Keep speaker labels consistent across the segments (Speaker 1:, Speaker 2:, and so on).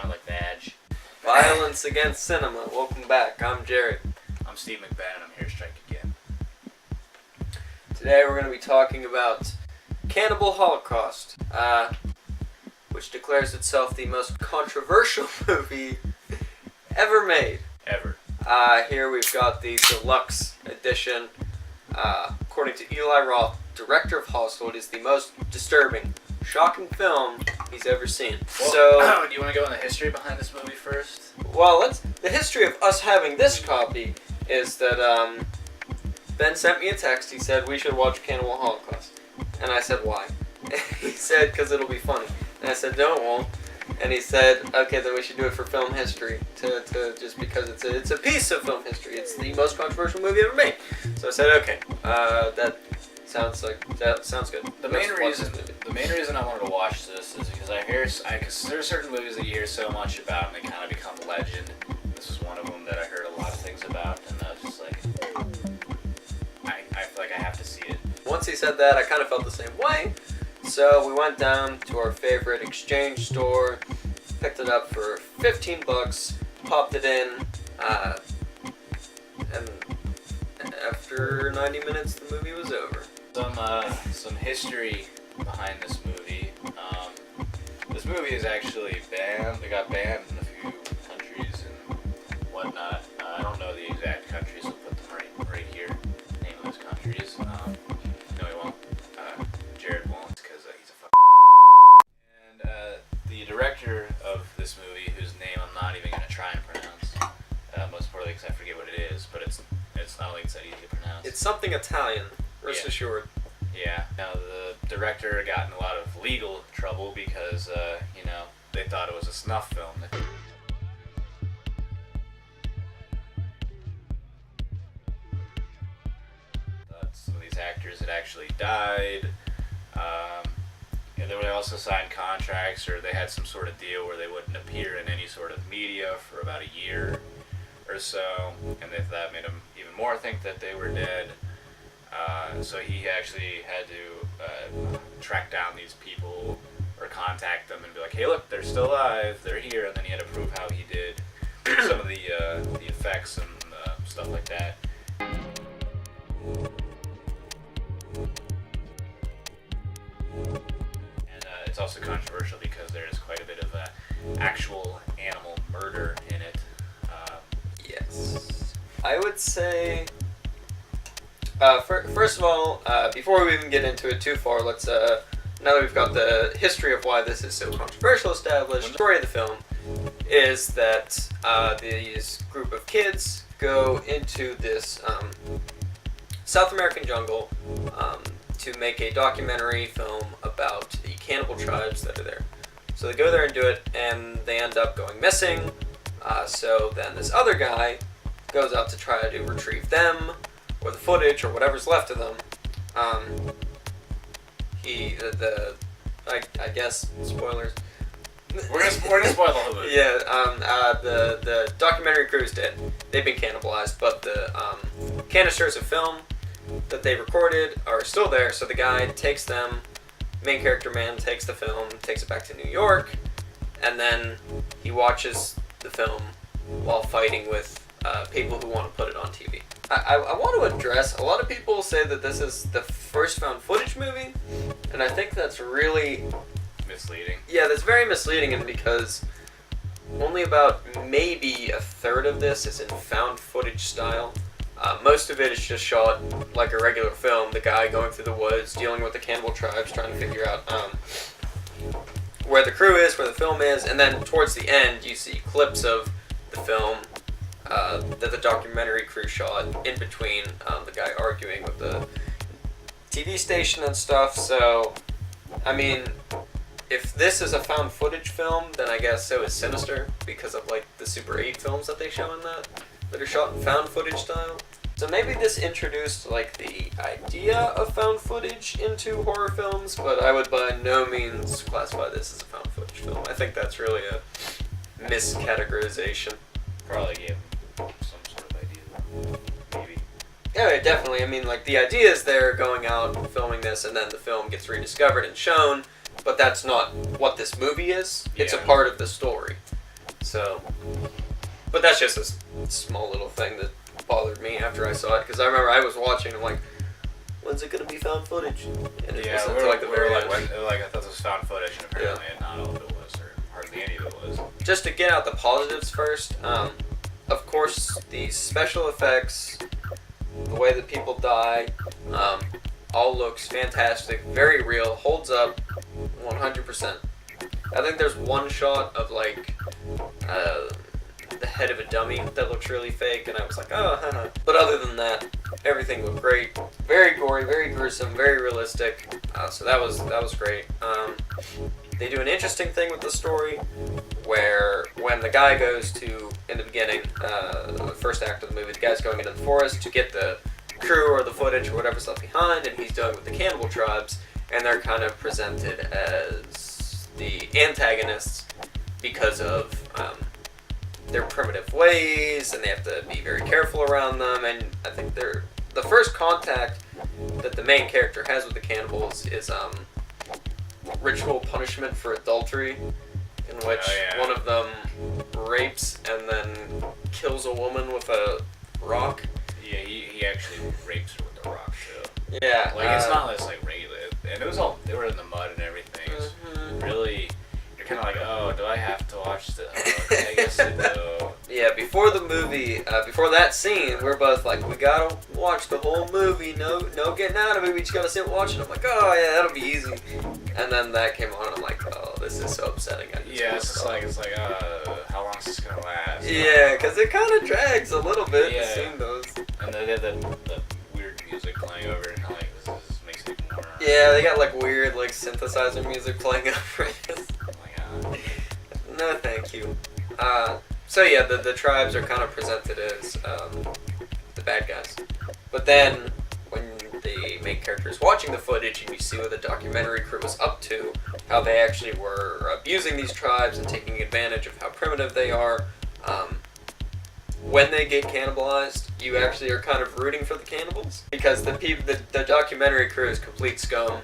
Speaker 1: sounded like Vag.
Speaker 2: Violence Against Cinema. Welcome back. I'm Jarod.
Speaker 1: I'm Steve McBen, and I'm here to strike again.
Speaker 2: Today we're going to be talking about Cannibal Holocaust, which declares itself the most controversial movie ever made.
Speaker 1: Ever.
Speaker 2: Here we've got the deluxe edition. According to Eli Roth, director of Hostel, it is the most disturbing, shocking film he's ever seen.
Speaker 1: Well, do you want to go in the history behind this movie first?
Speaker 2: Well, the history of us having this copy is that Ben sent me a text. He said we should watch Cannibal Holocaust, and I said why? He said because it'll be funny, and I said no, it won't. And he said, okay, then we should do it for film history, to just because it's a piece of film history. It's the most controversial movie ever made. So I said, okay, that sounds good.
Speaker 1: The main reason I wanted to watch this is because because there are certain movies that you hear so much about and they kind of become legend. This is one of them that I heard a lot of things about, and I was just like, I feel like I have to see it.
Speaker 2: Once he said that, I kind of felt the same way. So we went down to our favorite exchange store, picked it up for $15, popped it in, and after 90 minutes, the movie was over.
Speaker 1: Some history behind this movie. This movie is actually banned. It got banned in a few countries and whatnot. I don't know the exact countries. I'll put them right here. Name of those countries. No, he won't. Jarod won't because he's a fuck. And the director of this movie, whose name I'm not even going to try and pronounce, most importantly because I forget what it is, but it's not like it's that easy to pronounce.
Speaker 2: It's something Italian, rest assured.
Speaker 1: Yeah. Now, the director got in a lot of legal trouble because, they thought it was a snuff film. Some of these actors had actually died. And they would also sign contracts, or they had some sort of deal where they wouldn't appear in any sort of media for about a year or so, and that made them even more think that they were dead. So he actually had to track down these people or contact them and be like, hey, look, they're still alive, they're here, and then he had to prove how he did some of the effects and stuff like that. And it's also controversial because there is quite a bit of actual animal murder in it.
Speaker 2: Yes. I would say... first of all, before we even get into it too far, let's, now that we've got the history of why this is so controversial established, the story of the film is that these group of kids go into this South American jungle to make a documentary film about the cannibal tribes that are there. So they go there and do it, and they end up going missing. So then this other guy goes out to try to retrieve them, or the footage, or whatever's left of them. I guess, spoilers.
Speaker 1: We're gonna spoil the whole movie.
Speaker 2: Yeah, the documentary crew is dead. They've been cannibalized, but the canisters of film that they recorded are still there, so the guy takes them, main character man takes the film, takes it back to New York, and then he watches the film while fighting with people who want to put it on TV. I want to address, a lot of people say that this is the first found footage movie, and I think that's really...
Speaker 1: misleading.
Speaker 2: Yeah, that's very misleading, and because only about maybe a third of this is in found footage style. Most of it is just shot like a regular film, the guy going through the woods, dealing with the cannibal tribes, trying to figure out where the crew is, where the film is, and then towards the end you see clips of the film that the documentary crew shot in between the guy arguing with the TV station and stuff. So, I mean, if this is a found footage film, then I guess so is Sinister, because of like the Super 8 films that they show in that are shot in found footage style. So maybe this introduced like the idea of found footage into horror films, but I would by no means classify this as a found footage film. I think that's really a miscategorization.
Speaker 1: Probably gave some sort of idea. Maybe.
Speaker 2: Yeah, definitely. I mean, like, the idea is they're going out, filming this, and then the film gets rediscovered and shown, but that's not what this movie is. It's a part of the story. So, but that's just a small little thing that bothered me after I saw it, because I remember I was watching, I'm like, when's it gonna be found footage? And it wasn't until like the very end.
Speaker 1: I thought this was found footage, and apparently not all of it was, or hardly any of it was.
Speaker 2: Just to get out the positives first, of course, the special effects, the way that people die, all looks fantastic, very real, holds up 100%. I think there's one shot of like the head of a dummy that looks really fake, and I was like, oh, haha. But other than that, everything looked great. Very gory, very gruesome, very realistic. So that was great. They do an interesting thing with the story, where when the guy goes to, in the beginning, the first act of the movie, the guy's going into the forest to get the crew or the footage or whatever's left behind, and he's dealing with the cannibal tribes, and they're kind of presented as the antagonists because of their primitive ways, and they have to be very careful around them. And I think the first contact that the main character has with the cannibals is ritual punishment for adultery, in which one of them rapes and then kills a woman with a rock.
Speaker 1: Yeah, he actually rapes her with a rock, too.
Speaker 2: Yeah.
Speaker 1: Like, it's not this, like, regular, and it was all, they were in the mud and everything. It's really, you're kind of like, oh, do I have to watch this? Okay, I guess I do.
Speaker 2: Yeah, before the movie, before that scene, we're both like, we gotta watch the whole movie, no getting out of it, we just gotta sit and watch it. I'm like, oh yeah, that'll be easy. And then that came on, and I'm like, oh, this is so upsetting.
Speaker 1: It's like, how long is this gonna last?
Speaker 2: Yeah, because it kind of drags a little bit, the scene does.
Speaker 1: And they had the weird music playing over it, and like, this makes it more...
Speaker 2: Yeah, they got like weird, like, synthesizer music playing over it.
Speaker 1: Oh my god.
Speaker 2: No, thank you. So yeah, the tribes are kind of presented as the bad guys. But then, when the main character is watching the footage and you see what the documentary crew was up to, how they actually were abusing these tribes and taking advantage of how primitive they are, when they get cannibalized, you actually are kind of rooting for the cannibals. Because the documentary crew is complete scum.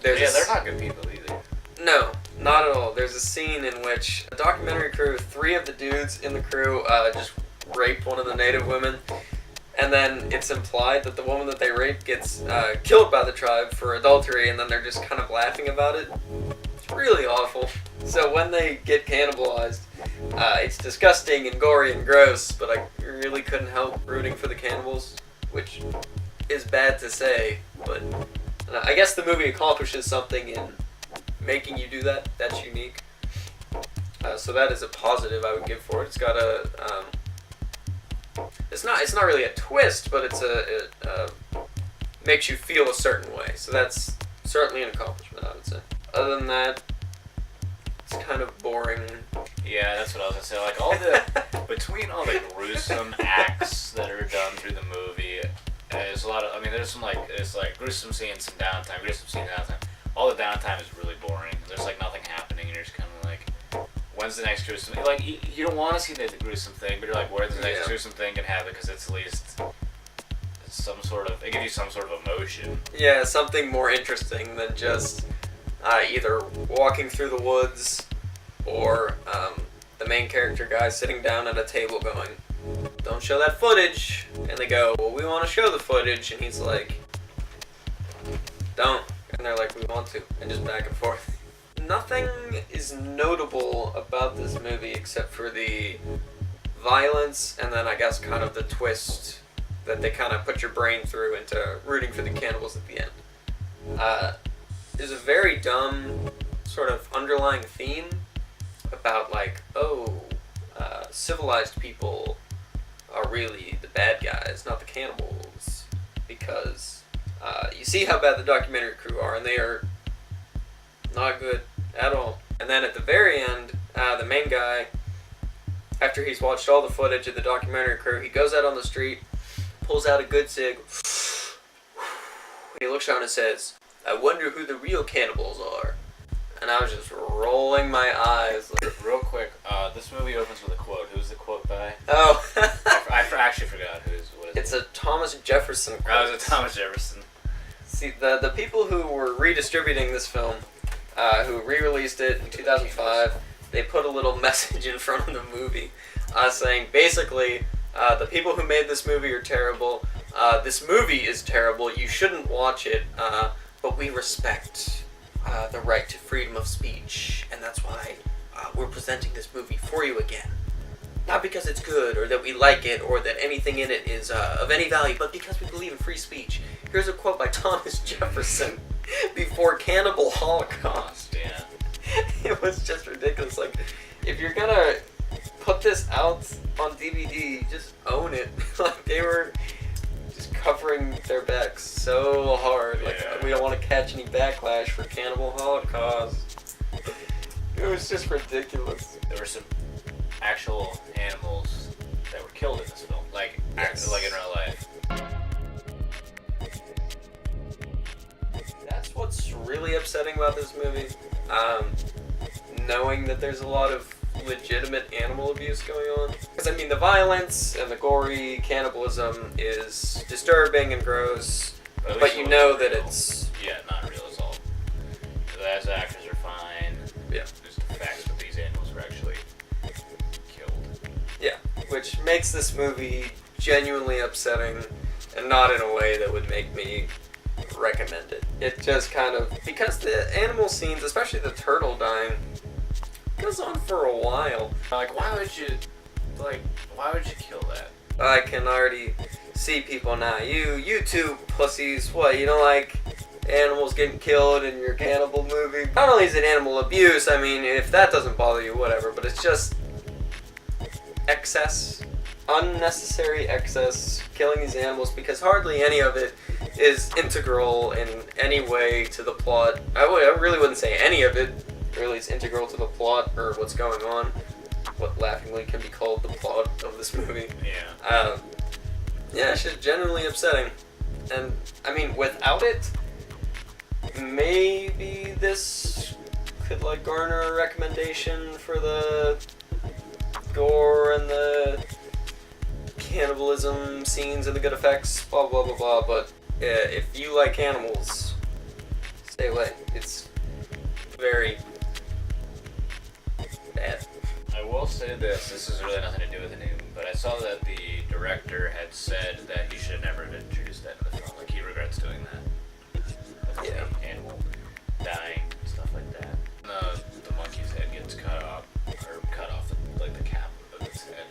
Speaker 1: They're not good people either.
Speaker 2: No, not at all. There's a scene in which a documentary crew, 3 of the dudes in the crew just raped one of the native women, and then it's implied that the woman that they raped gets killed by the tribe for adultery, and then they're just kind of laughing about it. It's really awful. So when they get cannibalized, it's disgusting and gory and gross, but I really couldn't help rooting for the cannibals, which is bad to say, but I guess the movie accomplishes something in making you do that. That's unique. So that is a positive I would give for it. It's got a it's not really a twist, but it makes you feel a certain way. So that's certainly an accomplishment, I would say. Other than that, it's kind of boring.
Speaker 1: Yeah, that's what I was gonna say. Like between all the gruesome acts that are done through the movie, there's a lot of. I mean, there's some gruesome scenes, some downtime, gruesome scenes, downtime. All the downtime is really boring. There's like nothing happening, and you're just kind of like, when's the next gruesome thing? Like, you don't want to see the gruesome thing, but you're like, where's the next gruesome thing can happen? Because it's at least it gives you some sort of emotion.
Speaker 2: Yeah, something more interesting than just either walking through the woods or the main character guy sitting down at a table going, don't show that footage. And they go, well, we want to show the footage. And he's like, don't. And they're like, we want to, and just back and forth. Nothing is notable about this movie except for the violence, and then I guess kind of the twist that they kind of put your brain through into rooting for the cannibals at the end. There's a very dumb sort of underlying theme about like, civilized people are really the bad guys, not the cannibals, because you see how bad the documentary crew are, and they are not good at all. And then at the very end, the main guy, after he's watched all the footage of the documentary crew, he goes out on the street, pulls out a good cig, he looks around and says, I wonder who the real cannibals are. And I was just rolling my eyes.
Speaker 1: Real quick, this movie opens with a quote. Who's the quote by?
Speaker 2: Oh.
Speaker 1: I actually forgot what is
Speaker 2: it's a Thomas Jefferson quote.
Speaker 1: Oh, it's a Thomas Jefferson.
Speaker 2: See, the people who were redistributing this film, who re-released it in 2005, they put a little message in front of the movie saying basically the people who made this movie are terrible. This movie is terrible. You shouldn't watch it, but we respect the right to freedom of speech, and that's why we're presenting this movie for you again. Not because it's good, or that we like it, or that anything in it is of any value, but because we believe in free speech. Here's a quote by Thomas Jefferson before Cannibal Holocaust.
Speaker 1: Yeah.
Speaker 2: It was just ridiculous. Like, if you're gonna put this out on DVD, just own it. Like, they were just covering their backs so hard. Like,
Speaker 1: Yeah.
Speaker 2: we don't want to catch any backlash for Cannibal Holocaust. It was just ridiculous.
Speaker 1: There were some actual animals that were killed in this film, like like in real life.
Speaker 2: That's what's really upsetting about this movie. Knowing that there's a lot of legitimate animal abuse going on. Because, I mean, the violence and the gory cannibalism is disturbing and gross,
Speaker 1: At
Speaker 2: but
Speaker 1: least
Speaker 2: you
Speaker 1: it
Speaker 2: know
Speaker 1: wasn't
Speaker 2: that
Speaker 1: real.
Speaker 2: it's...
Speaker 1: Yeah, not real as all. As actors are fine.
Speaker 2: Yeah.
Speaker 1: Just the facts that these animals were actually killed.
Speaker 2: Yeah, which makes this movie genuinely upsetting, and not in a way that would make me recommend it. It just kind of... Because the animal scenes, especially the turtle dying, goes on for a while.
Speaker 1: Like, why would you kill that?
Speaker 2: I can already see people now. You two pussies, what, you don't like animals getting killed in your cannibal movie? Not only is it animal abuse, I mean, if that doesn't bother you, whatever, but it's just excess, unnecessary excess, killing these animals, because hardly any of it is integral in any way to the plot. I really wouldn't say any of it really is integral to the plot or what's going on. What laughingly can be called the plot of this movie.
Speaker 1: Yeah.
Speaker 2: Yeah, it's just genuinely upsetting. And, I mean, without it, maybe this could, like, garner a recommendation for the gore and the cannibalism scenes and the good effects, blah, blah, blah, blah. But, if you like animals, stay away. It's very bad.
Speaker 1: I will say this has really nothing to do with the name, but I saw that the director had said that he should never have introduced that in the film. Like, he regrets doing that. With
Speaker 2: Yeah.
Speaker 1: the animal dying and stuff like that. The monkey's head gets cut off the cap of its head.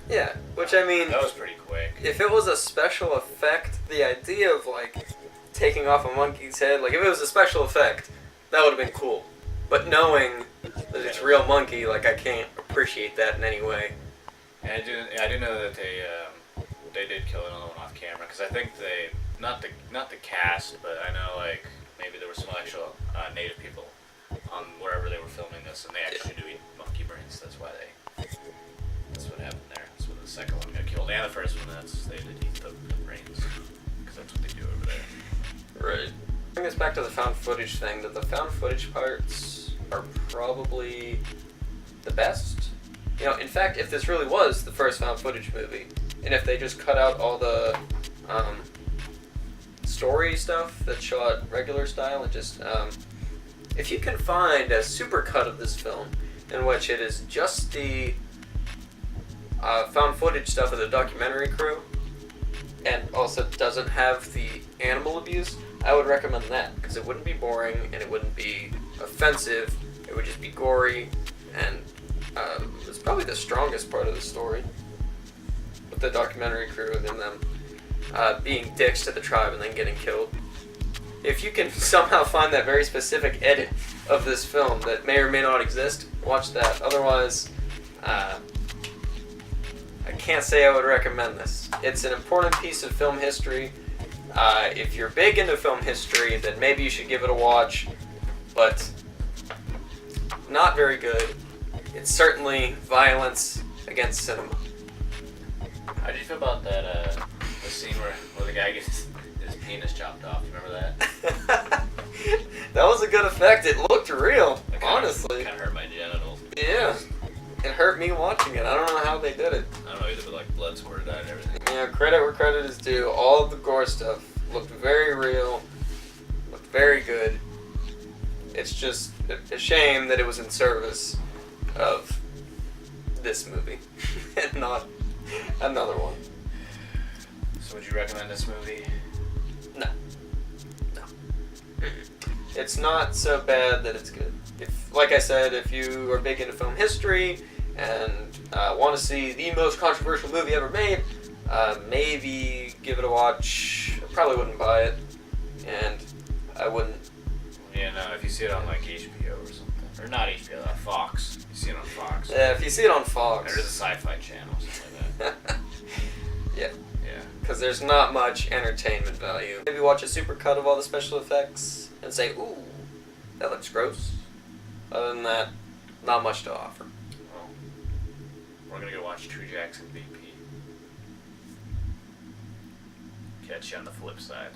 Speaker 2: Yeah, which, I mean...
Speaker 1: That was pretty quick.
Speaker 2: If it was a special effect, the idea of, like, taking off a monkey's head, like, if it was a special effect, that would have been cool. But knowing that it's real monkey, like, I can't appreciate that in any way.
Speaker 1: And I do know that they did kill another one off camera, because I think they, not the cast, but I know, like, maybe there were some actual native people on wherever they were filming this, and they actually do eat monkey brains. That's why that's what happened there. That's when the second one got killed, and the first one, they did eat the brains, because that's what they do over there.
Speaker 2: Right. Bring us back to the found footage thing, that the found footage parts are probably the best. You know, in fact, if this really was the first found footage movie, and if they just cut out all the story stuff that's shot regular style, and just, if you can find a super cut of this film, in which it is just the found footage stuff of the documentary crew, and also doesn't have the animal abuse, I would recommend that, because it wouldn't be boring, and it wouldn't be offensive, it would just be gory, and it's probably the strongest part of the story, with the documentary crew and them being dicks to the tribe and then getting killed. If you can somehow find that very specific edit of this film that may or may not exist, watch that. Otherwise, I can't say I would recommend this. It's an important piece of film history. If you're big into film history, then maybe you should give it a watch, but not very good. It's certainly violence against cinema.
Speaker 1: How did you feel about that the scene where the guy gets his penis chopped off? You remember that?
Speaker 2: That was a good effect. It looked real,
Speaker 1: It
Speaker 2: honestly.
Speaker 1: kind of hurt my genitals.
Speaker 2: Yeah. It hurt me watching it. I don't know how they did it.
Speaker 1: I don't know either, but like blood squirted out and everything.
Speaker 2: Yeah, credit where credit is due. All of the gore stuff looked very real, looked very good. It's just a shame that it was in service of this movie, and not another one.
Speaker 1: So would you recommend this movie?
Speaker 2: No. It's not so bad that it's good. If, like I said, if you are big into film history and want to see the most controversial movie ever made, maybe give it a watch. I probably wouldn't buy it, and I wouldn't.
Speaker 1: Yeah, no, if you see it on like HBO or something. Or not HBO, Fox. You see it on Fox.
Speaker 2: Yeah, if you see it on Fox.
Speaker 1: There's a sci-fi channel, something like that.
Speaker 2: Yeah.
Speaker 1: Yeah.
Speaker 2: Because there's not much entertainment value. Maybe watch a supercut of all the special effects and say, ooh, that looks gross. Other than that, not much to offer.
Speaker 1: Well, we're gonna go watch True Jackson VP. Catch you on the flip side.